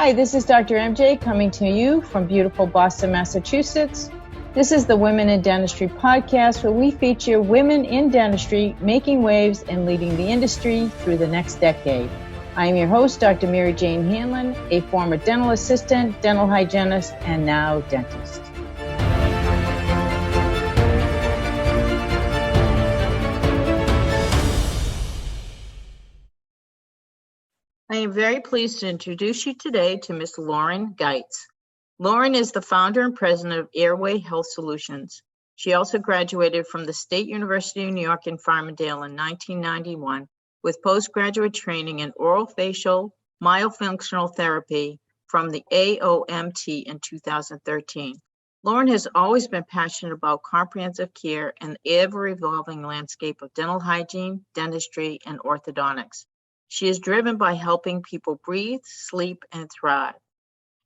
Hi, this is Dr. MJ coming to you from beautiful Boston, Massachusetts. This is the Women in Dentistry podcast, where we feature women in dentistry making waves and leading the industry through the next decade. I am your host, Dr. Mary Jane Hanlon, a former dental assistant, dental hygienist, and now dentist. I am very pleased to introduce you today to Ms. Lauren Gueits. Lauren is the founder and president of Airway Health Solutions. She also graduated from the State University of New York in Farmingdale in 1991 with postgraduate training in orofacial myofunctional therapy from the AOMT in 2013. Lauren has always been passionate about comprehensive care and the ever-evolving landscape of dental hygiene, dentistry, and orthodontics. She is driven by helping people breathe, sleep, and thrive.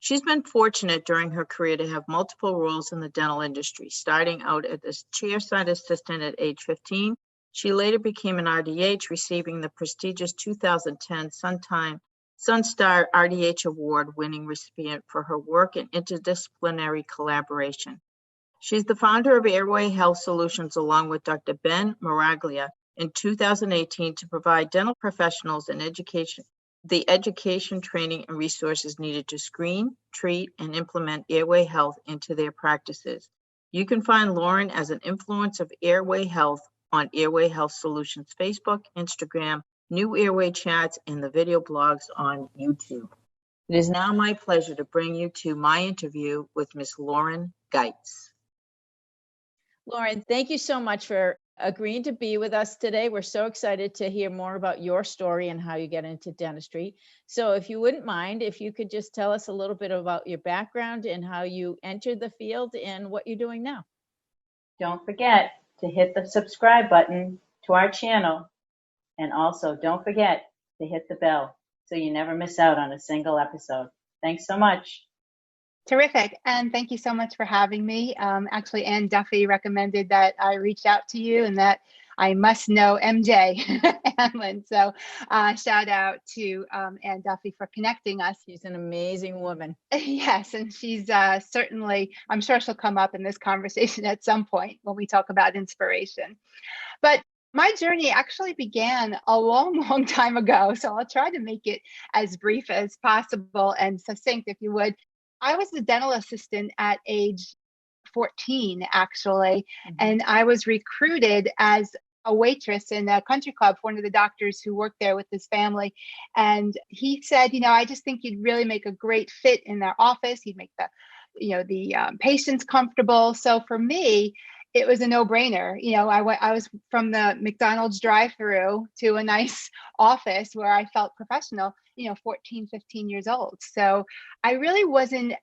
She's been fortunate during her career to have multiple roles in the dental industry, starting out as a chairside assistant at age 15. She later became an RDH, receiving the prestigious 2010 Sunstar RDH Award-winning recipient for her work in interdisciplinary collaboration. She's the founder of Airway Health Solutions along with Dr. Ben Maraglia in 2018 to provide dental professionals and the education, training, and resources needed to screen, treat, and implement airway health into their practices. You can find Lauren as an influence of airway health on Airway Health Solutions Facebook, Instagram, New Airway Chats, and the video blogs on YouTube. It is now my pleasure to bring you to my interview with Ms. Lauren Gueits. Lauren, thank you so much for agreeing to be with us today. We're so excited to hear more about your story and how you get into dentistry. So if you wouldn't mind, if you could just tell us a little bit about your background and how you entered the field and what you're doing now. Don't forget to hit the subscribe button to our channel, and also don't forget to hit the bell so you never miss out on a single episode. Thanks so much. Terrific. And thank you so much for having me. Actually, Ann Duffy recommended that I reach out to you and that I must know MJ Hanlon. So shout out to Ann Duffy for connecting us. She's an amazing woman. Yes, and she's certainly, I'm sure she'll come up in this conversation at some point when we talk about inspiration. But my journey actually began a long time ago. So I'll try to make it as brief as possible and succinct, if you would. I was a dental assistant at age 14, actually, and I was recruited as a waitress in a country club for one of the doctors who worked there with his family. And he said, I just think you'd really make a great fit in their office. He'd make the patients comfortable. So for me, it was a no-brainer. I was from the McDonald's drive-through to a nice office where I felt professional, 14, 15 years old. So I really wasn't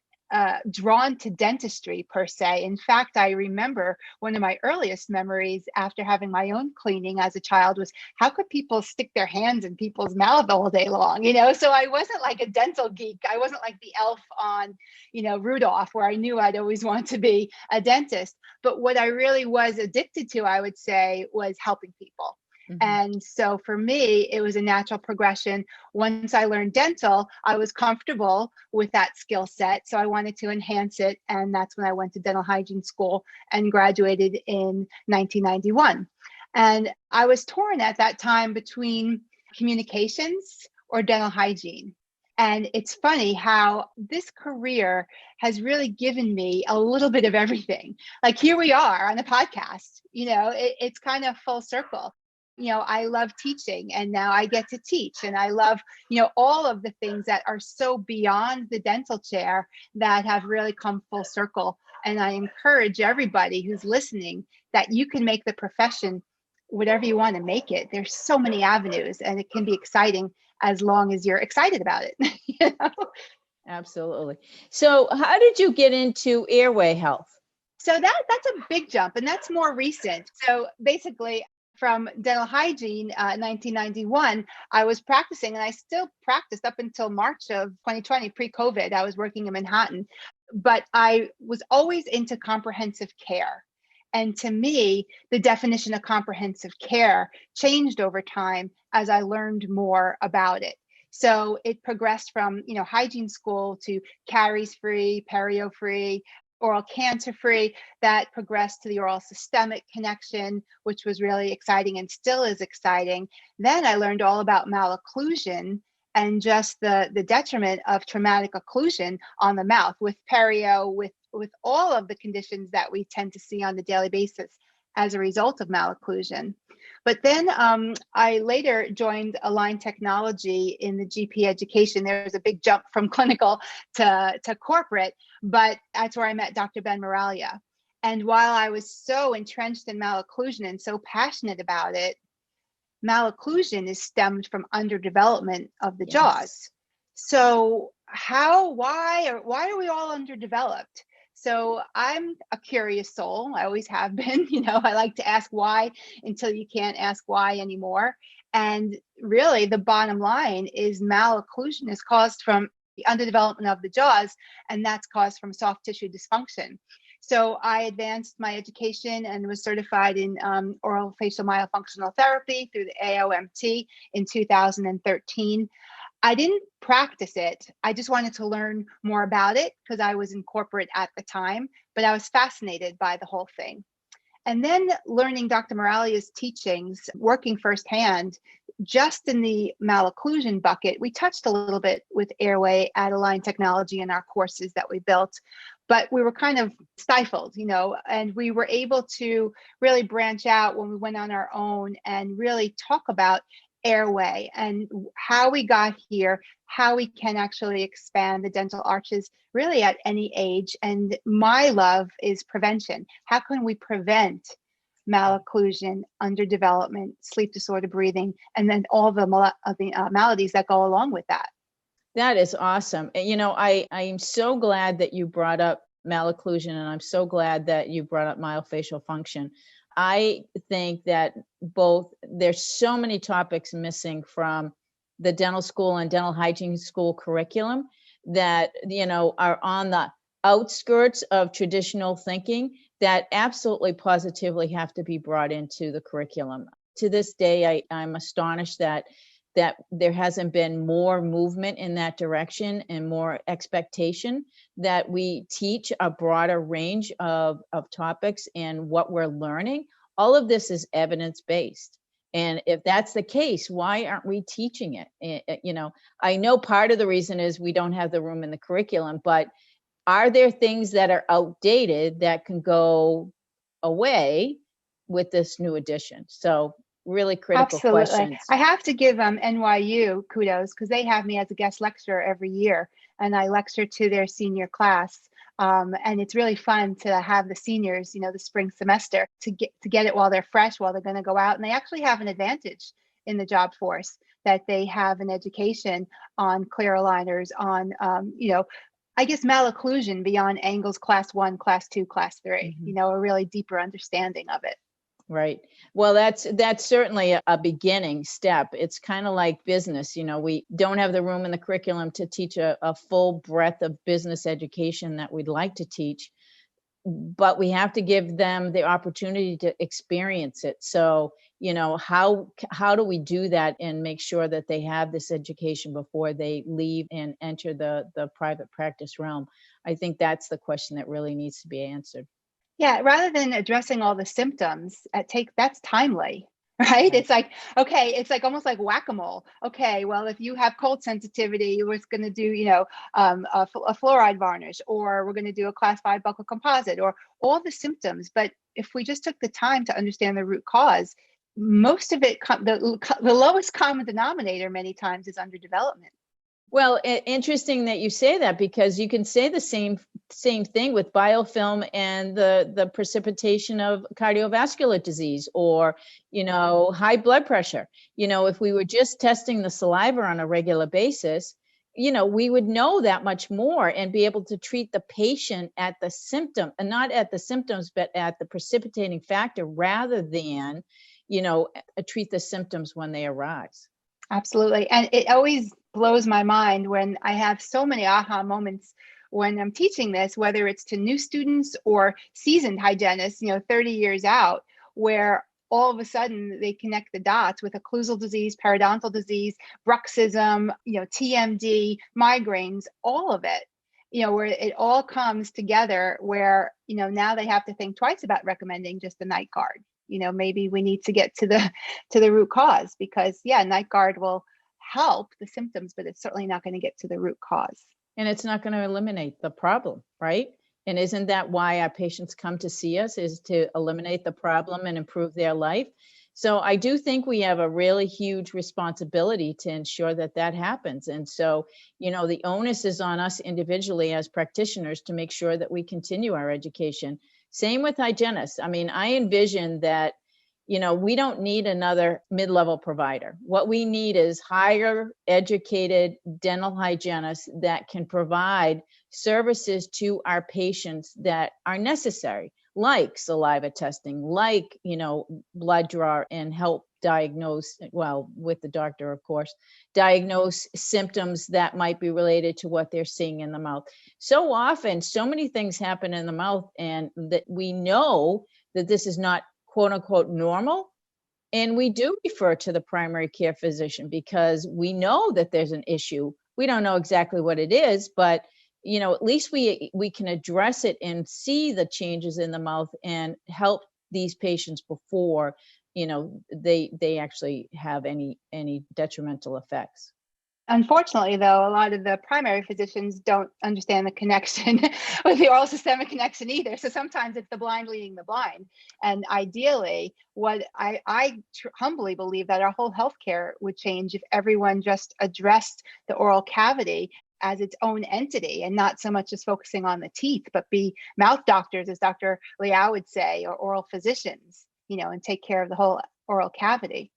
drawn to dentistry per se. In fact, I remember one of my earliest memories after having my own cleaning as a child was, how could people stick their hands in people's mouth all day long? So I wasn't like a dental geek. I wasn't like the elf on, Rudolph, where I knew I'd always want to be a dentist. But what I really was addicted to, I would say, was helping people. And so for me, it was a natural progression. Once I learned dental, I was comfortable with that skill set. So I wanted to enhance it. And that's when I went to dental hygiene school and graduated in 1991. And I was torn at that time between communications or dental hygiene. And it's funny how this career has really given me a little bit of everything. Like here we are on the podcast, it's kind of full circle. I love teaching and now I get to teach, and I love, all of the things that are so beyond the dental chair that have really come full circle. And I encourage everybody who's listening that you can make the profession whatever you want to make it. There's so many avenues and it can be exciting as long as you're excited about it. Absolutely. So how did you get into airway health? So that's a big jump, and that's more recent. So basically, from dental hygiene in 1991, I was practicing, and I still practiced up until March of 2020, pre-COVID. I was working in Manhattan, but I was always into comprehensive care. And to me, the definition of comprehensive care changed over time as I learned more about it. So it progressed from, hygiene school to caries-free, perio-free, oral cancer-free. That progressed to the oral systemic connection, which was really exciting and still is exciting. Then I learned all about malocclusion and just the detriment of traumatic occlusion on the mouth with perio, with all of the conditions that we tend to see on the daily basis as a result of malocclusion. But then I later joined Align Technology in the GP education. There was a big jump from clinical to corporate, but that's where I met Dr. Ben Moralia. And while I was so entrenched in malocclusion and so passionate about it, malocclusion is stemmed from underdevelopment of the jaws. So why are we all underdeveloped? So I'm a curious soul. I always have been. I like to ask why until you can't ask why anymore. And really, the bottom line is malocclusion is caused from the underdevelopment of the jaws, and that's caused from soft tissue dysfunction. So I advanced my education and was certified in orofacial myofunctional therapy through the AOMT in 2013. I didn't practice it. I just wanted to learn more about it because I was in corporate at the time, but I was fascinated by the whole thing. And then learning Dr. Moralia's teachings, working firsthand, just in the malocclusion bucket, we touched a little bit with Airway at Align Technology in our courses that we built, but we were kind of stifled, and we were able to really branch out when we went on our own and really talk about Airway and how we got here, how we can actually expand the dental arches really at any age. And my love is prevention. How can we prevent malocclusion, underdevelopment, sleep disorder breathing, and then all the maladies that go along with that? That is awesome. And, I am so glad that you brought up malocclusion, and I'm so glad that you brought up myofacial function. I think that there's so many topics missing from the dental school and dental hygiene school curriculum that, are on the outskirts of traditional thinking that absolutely positively have to be brought into the curriculum. To this day, I'm astonished that there hasn't been more movement in that direction and more expectation that we teach a broader range of topics and what we're learning. All of this is evidence-based. And if that's the case, why aren't we teaching it? I know part of the reason is we don't have the room in the curriculum, but are there things that are outdated that can go away with this new edition? So really critical Absolutely. questions. I have to give NYU kudos because they have me as a guest lecturer every year, and I lecture to their senior class. And it's really fun to have the seniors, the spring semester, to get it while they're fresh, while they're going to go out. And they actually have an advantage in the job force that they have an education on clear aligners, on I guess malocclusion beyond angles class 1, class 2, class 3. A really deeper understanding of it. Right. Well, that's certainly a beginning step. It's kind of like business. We don't have the room in the curriculum to teach a full breadth of business education that we'd like to teach, but we have to give them the opportunity to experience it. So, how do we do that and make sure that they have this education before they leave and enter the private practice realm? I think that's the question that really needs to be answered. Yeah, rather than addressing all the symptoms, that's timely, right? It's like, okay, it's like almost like whack-a-mole. Okay, well, if you have cold sensitivity, we're going to do, a fluoride varnish, or we're going to do a class 5 buccal composite, or all the symptoms. But if we just took the time to understand the root cause, most of it, the lowest common denominator many times is underdevelopment. Well, interesting that you say that, because you can say the same thing with biofilm and the precipitation of cardiovascular disease or, high blood pressure. If we were just testing the saliva on a regular basis, we would know that much more and be able to treat the patient at the symptom, and not at the symptoms, but at the precipitating factor rather than, treat the symptoms when they arise. Absolutely. And it always blows my mind when I have so many aha moments when I'm teaching this, whether it's to new students or seasoned hygienists, 30 years out, where all of a sudden they connect the dots with occlusal disease, periodontal disease, bruxism, TMD, migraines, all of it, where it all comes together where, now they have to think twice about recommending just a night guard. Maybe we need to get to the root cause, because night guard will help the symptoms, but it's certainly not going to get to the root cause. And it's not going to eliminate the problem, right? And isn't that why our patients come to see us, is to eliminate the problem and improve their life? So I do think we have a really huge responsibility to ensure that that happens. And so, the onus is on us individually as practitioners to make sure that we continue our education. Same with hygienists. I mean, I envision that, we don't need another mid-level provider. What we need is higher educated dental hygienists that can provide services to our patients that are necessary, like saliva testing, like, blood draw, and help diagnose, well, with the doctor, of course, diagnose symptoms that might be related to what they're seeing in the mouth. So often, so many things happen in the mouth, and that we know that this is not quote unquote normal. And we do refer to the primary care physician because we know that there's an issue. We don't know exactly what it is, but at least we can address it and see the changes in the mouth and help these patients before they actually have any detrimental effects. Unfortunately, though, a lot of the primary physicians don't understand the connection with the oral systemic connection either. So sometimes it's the blind leading the blind. And ideally, what I humbly believe that our whole healthcare would change if everyone just addressed the oral cavity as its own entity and not so much as focusing on the teeth, but be mouth doctors, as Dr. Liao would say, or oral physicians, and take care of the whole oral cavity.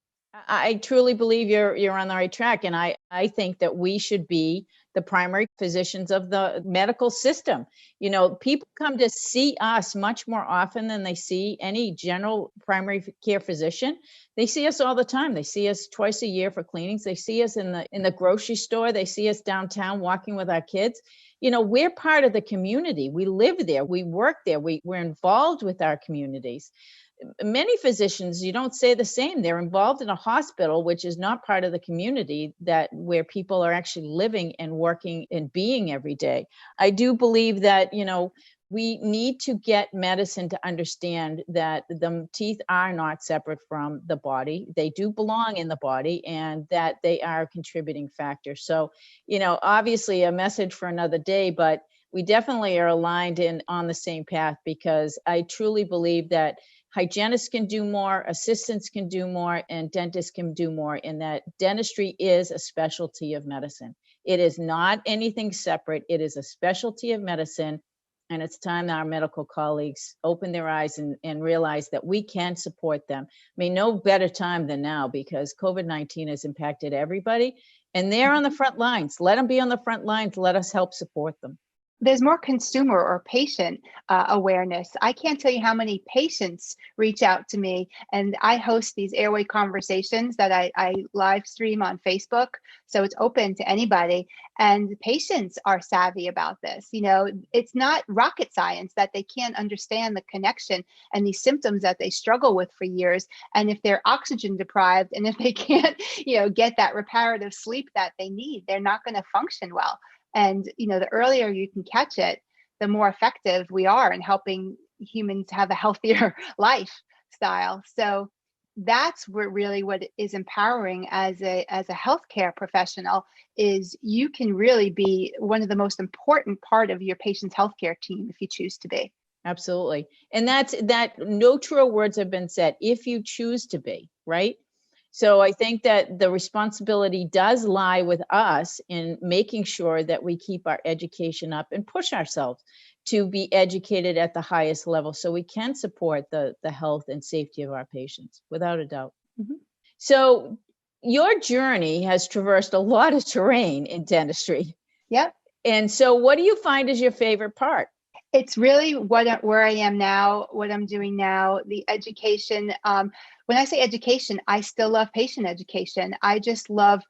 I truly believe you're on the right track. And I think that we should be the primary physicians of the medical system. People come to see us much more often than they see any general primary care physician. They see us all the time. They see us twice a year for cleanings. They see us in the grocery store. They see us downtown walking with our kids. We're part of the community. We live there. We work there. We're involved with our communities. Many physicians, you don't say the same. They're involved in a hospital, which is not part of the community where people are actually living and working and being every day. I do believe that, we need to get medicine to understand that the teeth are not separate from the body. They do belong in the body, and that they are a contributing factor. So, obviously a message for another day, but we definitely are aligned on the same path, because I truly believe that hygienists can do more, assistants can do more, and dentists can do more, in that dentistry is a specialty of medicine. It is not anything separate. It is a specialty of medicine. And it's time that our medical colleagues open their eyes and realize that we can support them. I mean, no better time than now, because COVID-19 has impacted everybody, and they're on the front lines. Let them be on the front lines. Let us help support them. There's more consumer or patient awareness. I can't tell you how many patients reach out to me, and I host these Airway conversations that I live stream on Facebook. So it's open to anybody, and patients are savvy about this. It's not rocket science that they can't understand the connection and these symptoms that they struggle with for years. And if they're oxygen deprived, and if they can't, get that reparative sleep that they need, they're not going to function well. And, the earlier you can catch it, the more effective we are in helping humans have a healthier lifestyle. So that's what is empowering as a healthcare professional, is you can really be one of the most important part of your patient's healthcare team if you choose to be. Absolutely. And that no truer words have been said, if you choose to be, right? So I think that the responsibility does lie with us in making sure that we keep our education up and push ourselves to be educated at the highest level, so we can support the health and safety of our patients, without a doubt. Mm-hmm. So your journey has traversed a lot of terrain in dentistry. Yep. And so what do you find is your favorite part? It's really where I am now, what I'm doing now, the education. When I say education, I still love patient education. I just love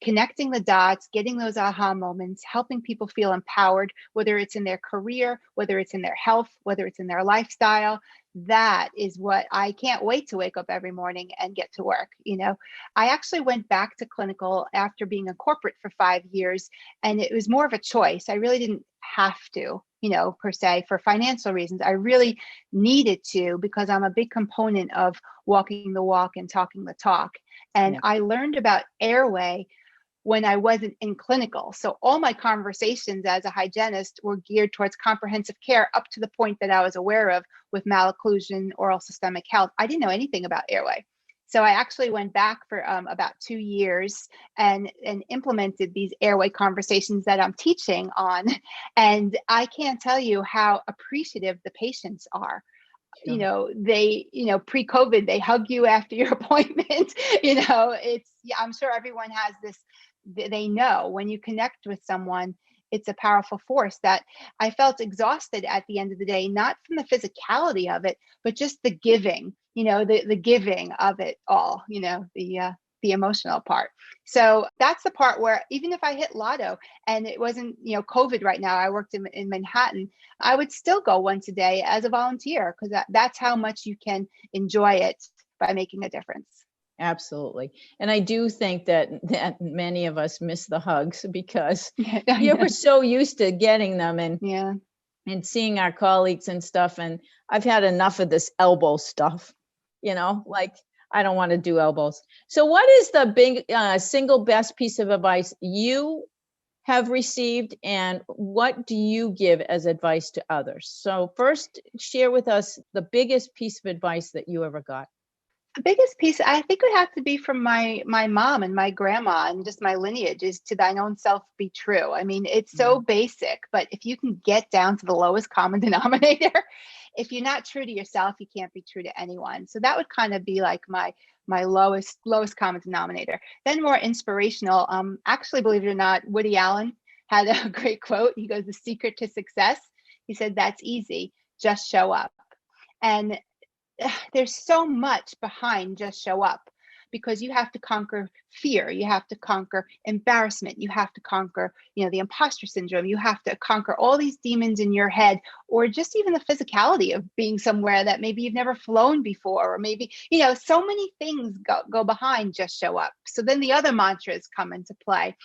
connecting the dots, getting those aha moments, helping people feel empowered, whether it's in their career, whether it's in their health, whether it's in their lifestyle. That is what I can't wait to wake up every morning and get to work. I actually went back to clinical after being in corporate for 5 years, and it was more of a choice. I really didn't have to, per se, for financial reasons. I really needed to, because I'm a big component of walking the walk and talking the talk. And Yeah. I learned about Airway when I wasn't in clinical. So all my conversations as a hygienist were geared towards comprehensive care up to the point that I was aware of with malocclusion, oral systemic health. I didn't know anything about Airway. So I actually went back for about 2 years and implemented these Airway conversations that I'm teaching on. And I can't tell you how appreciative the patients are. Sure. They, pre-COVID, they hug you after your appointment. I'm sure everyone has this. They know when you connect with someone, it's a powerful force. That I felt exhausted at the end of the day, not from the physicality of it, but just the giving, the giving of it all, the emotional part. So that's the part where even if I hit lotto and it wasn't, COVID right now, I worked in Manhattan, I would still go once a day as a volunteer, because that's how much you can enjoy it by making a difference. Absolutely. And I do think that many of us miss the hugs because Yeah, you were so used to getting them yeah. and seeing our colleagues and stuff. And I've had enough of this elbow stuff, like I don't want to do elbows. So what is the big single best piece of advice you have received, and what do you give as advice to others? So first, share with us the biggest piece of advice that you ever got. The biggest piece, I think, would have to be from my mom and my grandma, and just my lineage, is to thine own self be true. I mean, it's so basic, but if you can get down to the lowest common denominator, if you're not true to yourself, you can't be true to anyone. So that would kind of be like my lowest common denominator. Then more inspirational. Actually, believe it or not, Woody Allen had a great quote. He goes, "The secret to success," he said, "that's easy. Just show up." And there's so much behind just show up, because you have to conquer fear, you have to conquer embarrassment, you have to conquer the imposter syndrome, you have to conquer all these demons in your head, or just even the physicality of being somewhere that maybe you've never flown before, or maybe so many things go behind just show up. So then the other mantras come into play,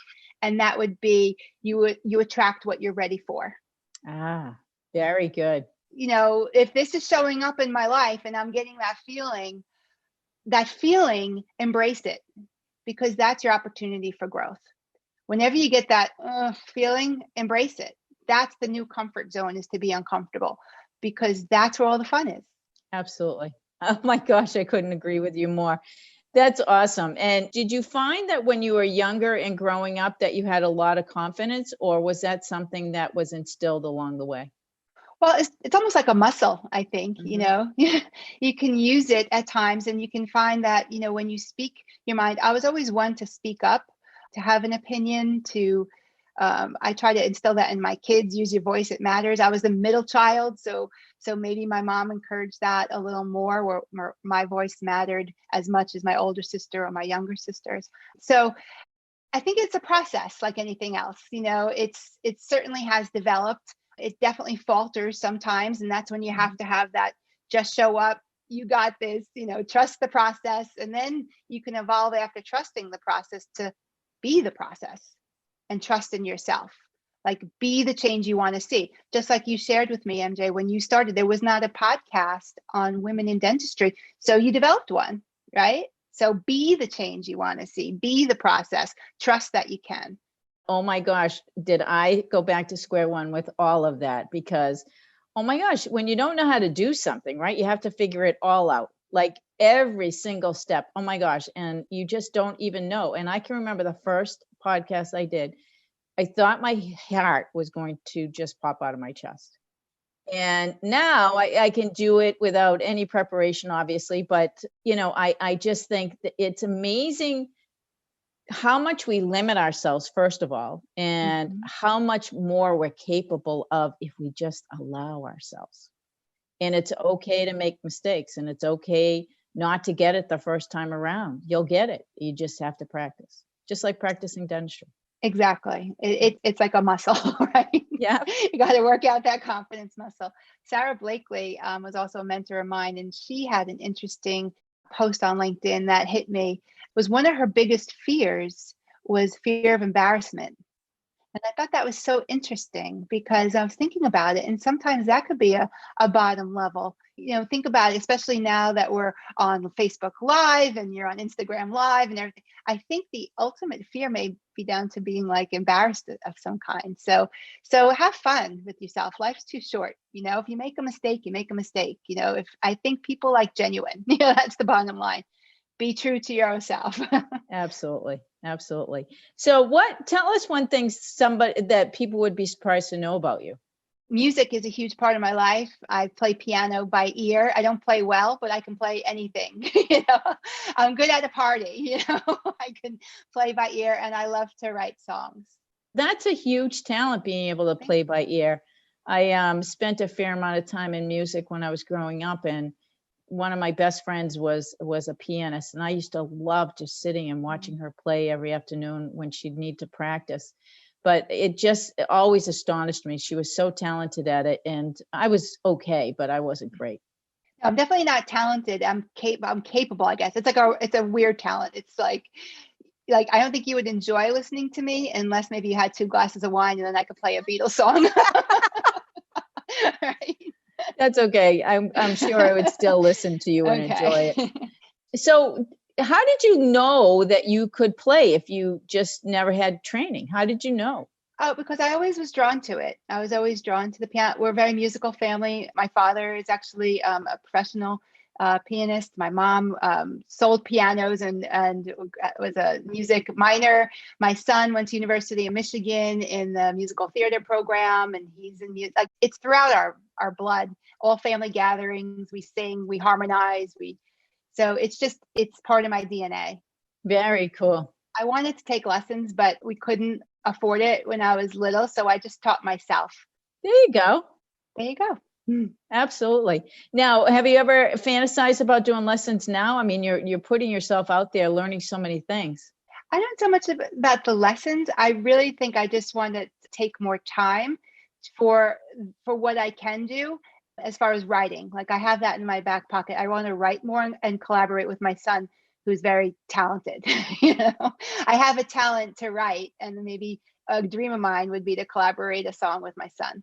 and that would be you attract what you're ready for. Very good. If this is showing up in my life and I'm getting that feeling, embrace it, because that's your opportunity for growth. Whenever you get that feeling, embrace it. That's the new comfort zone, is to be uncomfortable, because that's where all the fun is. Absolutely. Oh my gosh, I couldn't agree with you more. That's awesome. And did you find that when you were younger and growing up that you had a lot of confidence, or was that something that was instilled along the way? Well, it's almost like a muscle, I think. You can use it at times, and you can find that, when you speak your mind. I was always one to speak up, to have an opinion, I try to instill that in my kids. Use your voice, it matters. I was the middle child, so maybe my mom encouraged that a little more, where my voice mattered as much as my older sister or my younger sisters. So I think it's a process like anything else. It certainly has developed. It definitely falters sometimes, and that's when you have to have that just show up. You got this, trust the process, and then you can evolve after trusting the process to be the process and trust in yourself. Like, be the change you want to see. Just like you shared with me, MJ, when you started, there was not a podcast on women in dentistry, so you developed one, right? So be the change you want to see, be the process, trust that you can. Oh my gosh, did I go back to square one with all of that? Because, oh my gosh, when you don't know how to do something, right, you have to figure it all out, like every single step. Oh my gosh. And you just don't even know. And I can remember the first podcast I did, I thought my heart was going to just pop out of my chest. And now I can do it without any preparation, obviously. But, I just think that it's amazing how much we limit ourselves, first of all, and how much more we're capable of if we just allow ourselves. And it's okay to make mistakes, and it's okay not to get it the first time around. You'll get it. You just have to practice. just like practicing dentistry. Exactly. It's like a muscle, right? Yeah. You got to work out that confidence muscle. Sarah Blakely was also a mentor of mine, and she had an interesting post on LinkedIn that hit me. Was one of her biggest fears was fear of embarrassment. And I thought that was so interesting because I was thinking about it. And sometimes that could be a bottom level. Think about it, especially now that we're on Facebook Live and you're on Instagram Live and everything. I think the ultimate fear may be down to being like embarrassed of some kind. So have fun with yourself. Life's too short. If you make a mistake, you make a mistake. If I think people like genuine, that's the bottom line. Be true to yourself. Absolutely. Absolutely. So tell us one thing that people would be surprised to know about you. Music is a huge part of my life. I play piano by ear. I don't play well, but I can play anything. I'm good at a party. I can play by ear, and I love to write songs. That's a huge talent, being able to play by ear. I spent a fair amount of time in music when I was growing up, and one of my best friends was a pianist, and I used to love just sitting and watching her play every afternoon when she'd need to practice. But it just always astonished me. She was so talented at it, and I was okay, but I wasn't great. I'm definitely not talented. I'm capable, I guess. It's a weird talent. It's like I don't think you would enjoy listening to me unless maybe you had 2 glasses of wine and then I could play a Beatles song. Right? That's okay. I'm sure I would still listen to you and enjoy it. So how did you know that you could play if you just never had training? How did you know? Oh, because I always was drawn to it. I was always drawn to the piano. We're a very musical family. My father is actually a professional pianist. My mom sold pianos and was a music minor. My son went to University of Michigan in the musical theater program, and he's in music. Like, it's throughout our blood. All family gatherings, we sing, we harmonize, so it's part of my DNA. Very cool. I wanted to take lessons, but we couldn't afford it when I was little, so I just taught myself. There you go. There you go. Absolutely. Now, have you ever fantasized about doing lessons now? I mean, you're putting yourself out there, learning so many things. I don't so much about the lessons. I really think I just want to take more time for what I can do as far as writing. Like, I have that in my back pocket. I want to write more and collaborate with my son, who's very talented. I have a talent to write, and maybe a dream of mine would be to collaborate a song with my son.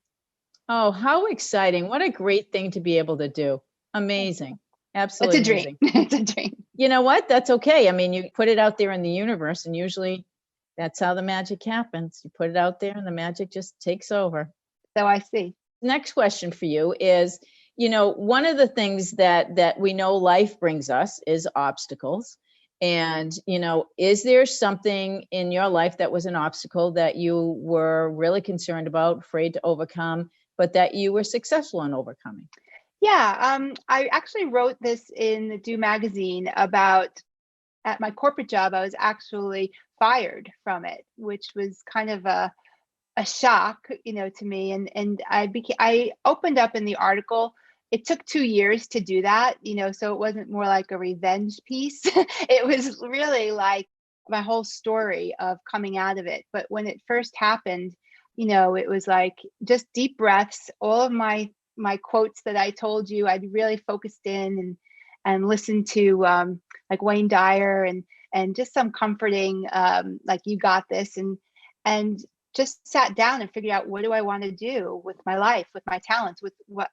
Oh, how exciting. What a great thing to be able to do. Amazing. Absolutely. It's a dream. It's a dream. You know what? That's okay. I mean, you put it out there in the universe, and usually that's how the magic happens. You put it out there and the magic just takes over. So I see. Next question for you is, one of the things that we know life brings us is obstacles. And, is there something in your life that was an obstacle that you were really concerned about, afraid to overcome, but that you were successful in overcoming? Yeah, I actually wrote this in the Do magazine about, at my corporate job, I was actually fired from it, which was kind of a shock, to me. And I opened up in the article. It took 2 years to do that, so it wasn't more like a revenge piece. It was really like my whole story of coming out of it. But when it first happened, it was like just deep breaths. All of my quotes that I told you, I'd really focused in and listened to like Wayne Dyer and just some comforting, like, you got this, and just sat down and figured out, what do I want to do with my life, with my talents, with what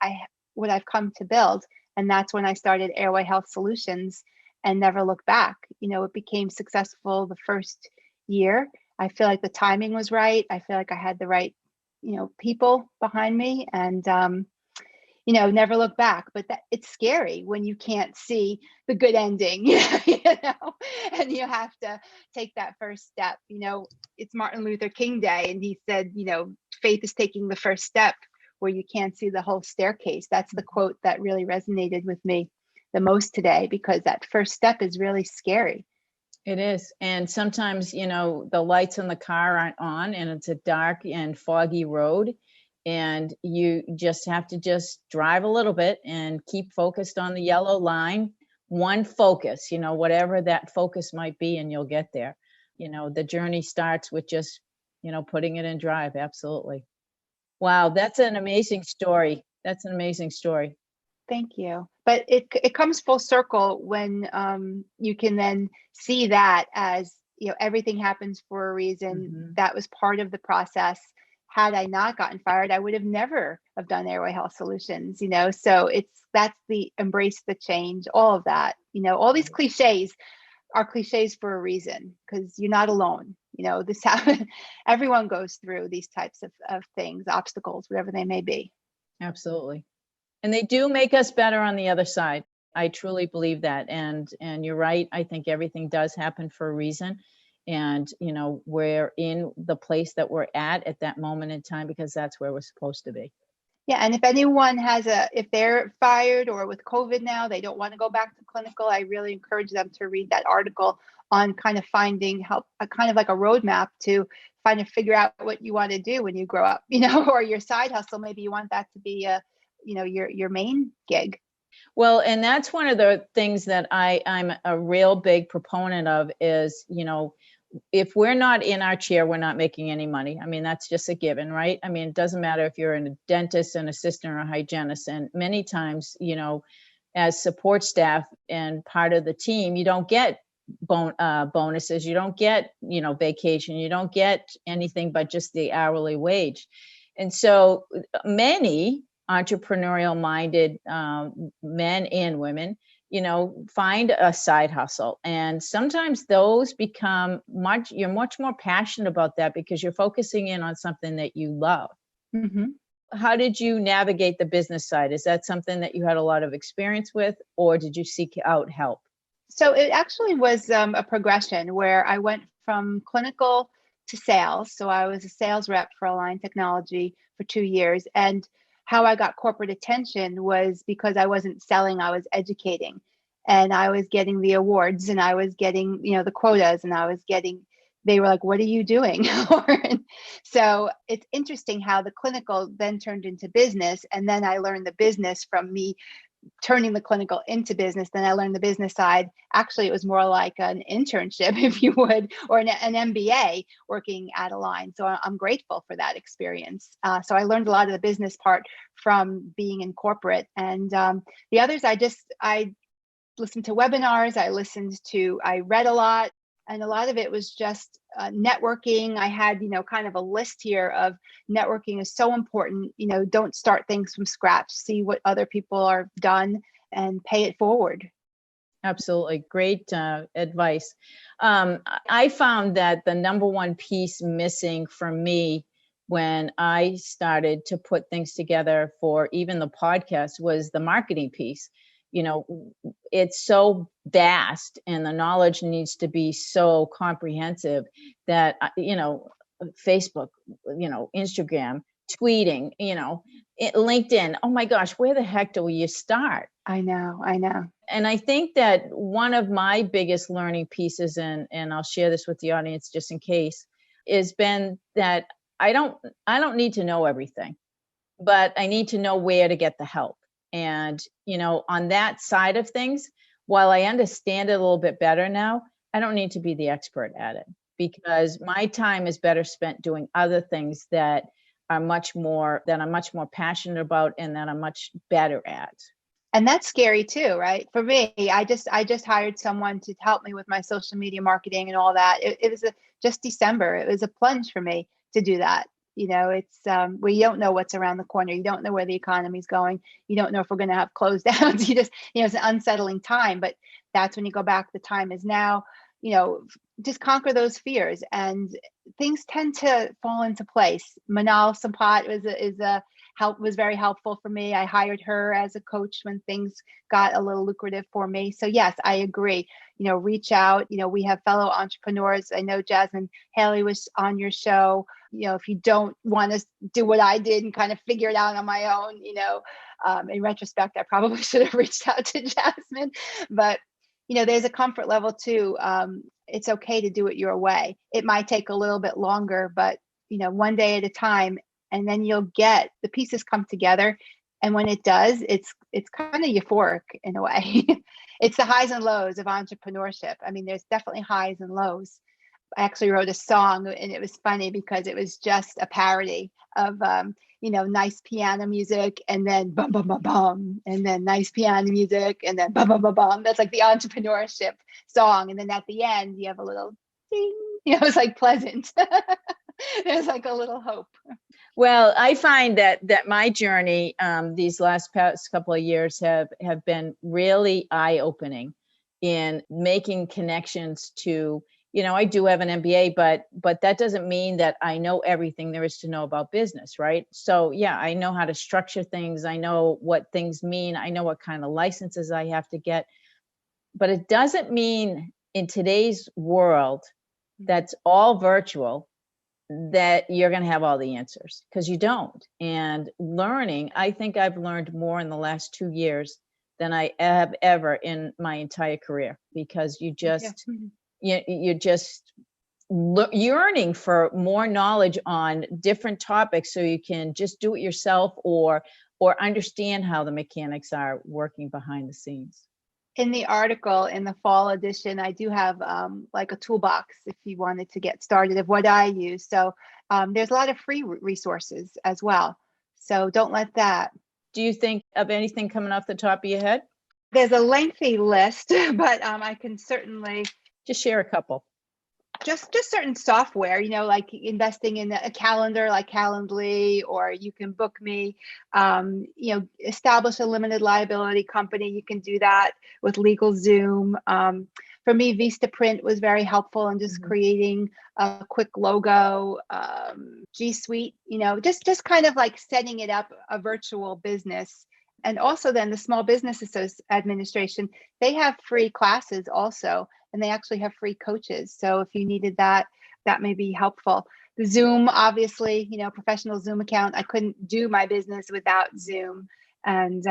I've come to build. And that's when I started Airway Health Solutions and never looked back. It became successful the first year. I feel like the timing was right. I feel like I had the right, people behind me, and, never look back. But it's scary when you can't see the good ending, and you have to take that first step. It's Martin Luther King Day, and he said, faith is taking the first step where you can't see the whole staircase. That's the quote that really resonated with me the most today, because that first step is really scary. It is. And sometimes, the lights in the car aren't on, and it's a dark and foggy road, and you just have to just drive a little bit and keep focused on the yellow line. One focus, whatever that focus might be, and you'll get there. the journey starts with just, putting it in drive. Absolutely. Wow. That's an amazing story. Thank you. But it comes full circle when you can then see that as, everything happens for a reason. That was part of the process. Had I not gotten fired, I would have never have done Airway Health Solutions, so that's the embrace the change, all of that, all these cliches are cliches for a reason, because you're not alone. This happens. Everyone goes through these types of things, obstacles, whatever they may be. Absolutely. And they do make us better on the other side. I truly believe that. And you're right. I think everything does happen for a reason. And, we're in the place that we're at that moment in time, because that's where we're supposed to be. Yeah. And if anyone if they're fired or with COVID now, they don't want to go back to clinical, I really encourage them to read that article on kind of finding help, kind of like a roadmap to figure out what you want to do when you grow up, or your side hustle. Maybe you want that to be your main gig. Well, and that's one of the things that I'm a real big proponent of is, if we're not in our chair, we're not making any money. I mean, that's just a given, right? I mean, it doesn't matter if you're a dentist, an assistant, or a hygienist. And many times, as support staff and part of the team, you don't get bonuses. You don't get, vacation. You don't get anything but just the hourly wage. And so many entrepreneurial minded men and women, find a side hustle. And sometimes those become you're much more passionate about that because you're focusing in on something that you love. How did you navigate the business side? Is that something that you had a lot of experience with, or did you seek out help? So it actually was a progression where I went from clinical to sales. So I was a sales rep for Align Technology for 2 years. And how I got corporate attention was because I wasn't selling, I was educating. And I was getting the awards, and I was getting, the quotas, and they were like, what are you doing? So it's interesting how the clinical then turned into business. And then I learned the business from me turning the clinical into business. Then I learned the business side. Actually, it was more like an internship, if you would, or an MBA working at Align. So I'm grateful for that experience. So I learned a lot of the business part from being in corporate. And the others, I listened to webinars. I read a lot. And a lot of it was just networking. I had, kind of a list here of networking is so important. Don't start things from scratch. See what other people are done and pay it forward. Absolutely. Great advice. I found that the number one piece missing for me when I started to put things together for even the podcast was the marketing piece. It's so vast, and the knowledge needs to be so comprehensive that, Facebook, Instagram, tweeting, LinkedIn. Oh my gosh, where the heck do you start? I know. And I think that one of my biggest learning pieces, and I'll share this with the audience just in case, has been that I don't need to know everything, but I need to know where to get the help. And, on that side of things, while I understand it a little bit better now, I don't need to be the expert at it, because my time is better spent doing other things that I'm much more passionate about and that I'm much better at. And that's scary too, right? For me, I just hired someone to help me with my social media marketing and all that. It was just December. It was a plunge for me to do that. It's where you don't know what's around the corner. You don't know where the economy's going. You don't know if we're going to have close downs. You just, it's an unsettling time. But that's when you go back. The time is now. Just conquer those fears, and things tend to fall into place. Manal Sampat was very helpful for me. I hired her as a coach when things got a little lucrative for me. So yes, I agree. Reach out. We have fellow entrepreneurs. I know Jasmine Haley was on your show. If you don't want to do what I did and kind of figure it out on my own, in retrospect, I probably should have reached out to Jasmine, but there's a comfort level too. It's okay to do it your way. It might take a little bit longer, but one day at a time, and then you'll get the pieces come together. And when it does, it's kind of euphoric in a way. It's the highs and lows of entrepreneurship. I mean, there's definitely highs and lows. I actually wrote a song, and it was funny because it was just a parody of, nice piano music, and then bum, bum, bum, bum, and then nice piano music, and then bum, bum, bum, bum. That's like the entrepreneurship song. And then at the end, you have a little ding, it's like pleasant. There's like a little hope. Well, I find that my journey these past couple of years have been really eye-opening in making connections to, I do have an MBA, but that doesn't mean that I know everything there is to know about business, right? So yeah, I know how to structure things. I know what things mean. I know what kind of licenses I have to get. But it doesn't mean in today's world that's all virtual that you're going to have all the answers, because you don't. And learning, I think I've learned more in the last 2 years than I have ever in my entire career, because you're just yearning for more knowledge on different topics so you can just do it yourself or understand how the mechanics are working behind the scenes. In the article in the fall edition, I do have like a toolbox if you wanted to get started of what I use. So there's a lot of free resources as well. So don't let that. Do you think of anything coming off the top of your head? There's a lengthy list, but I can certainly just share a couple. Just certain software, like investing in a calendar like Calendly, or you can book me, establish a limited liability company. You can do that with LegalZoom. For me, Vistaprint was very helpful in just creating a quick logo, G Suite, just kind of like setting it up a virtual business. And also then the Small Business Administration, they have free classes also. And they actually have free coaches. So if you needed that, that may be helpful. The Zoom, obviously, professional Zoom account. I couldn't do my business without Zoom. And,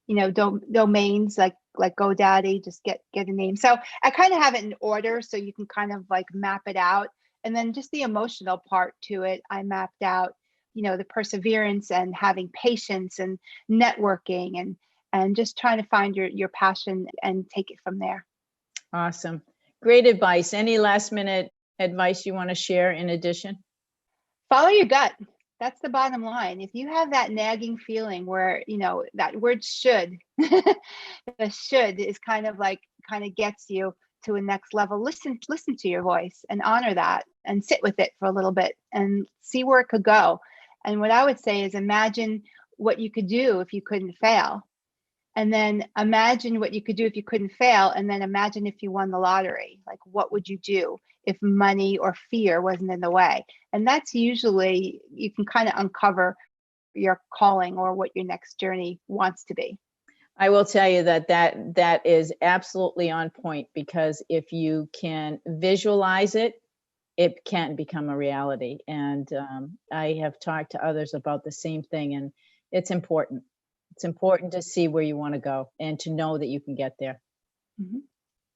domains like GoDaddy, just get a name. So I kind of have it in order so you can kind of like map it out. And then just the emotional part to it, I mapped out, the perseverance and having patience and networking and just trying to find your passion and take it from there. Awesome. Great advice. Any last minute advice you want to share in addition? Follow your gut. That's the bottom line. If you have that nagging feeling where, that word should, the should is kind of gets you to a next level. Listen to your voice and honor that and sit with it for a little bit and see where it could go. And what I would say is imagine what you could do if you couldn't fail. And then imagine what you could do if you couldn't fail. And then imagine if you won the lottery. Like, what would you do if money or fear wasn't in the way? And that's usually, you can kind of uncover your calling or what your next journey wants to be. I will tell you that is absolutely on point, because if you can visualize it, it can become a reality. And I have talked to others about the same thing, and it's important. It's important to see where you want to go and to know that you can get there. Mm-hmm.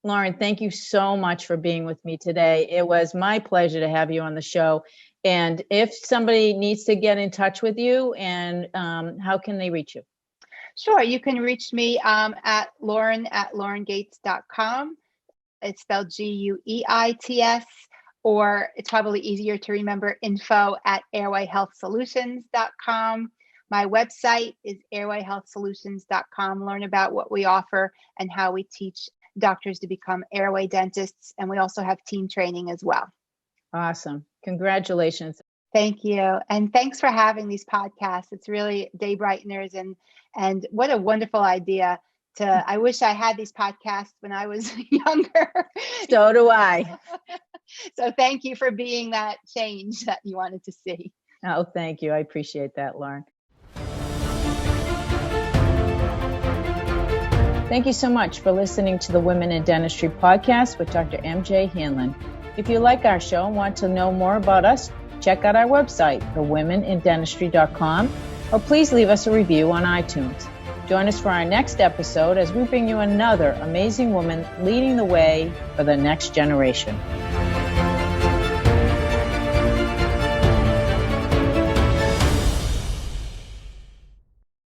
Lauren, thank you so much for being with me today. It was my pleasure to have you on the show. And if somebody needs to get in touch with you, and how can they reach you? Sure. You can reach me at lauren@laurengueits.com. It's spelled Gueits, or it's probably easier to remember, info@airwayhealthsolutions.com. My website is airwayhealthsolutions.com. Learn about what we offer and how we teach doctors to become airway dentists. And we also have team training as well. Awesome. Congratulations. Thank you. And thanks for having these podcasts. It's really day brighteners, and what a wonderful idea. I wish I had these podcasts when I was younger. So do I. So thank you for being that change that you wanted to see. Oh, thank you. I appreciate that, Lauren. Thank you so much for listening to the Women in Dentistry podcast with Dr. MJ Hanlon. If you like our show and want to know more about us, check out our website, thewomenindentistry.com, or please leave us a review on iTunes. Join us for our next episode as we bring you another amazing woman leading the way for the next generation.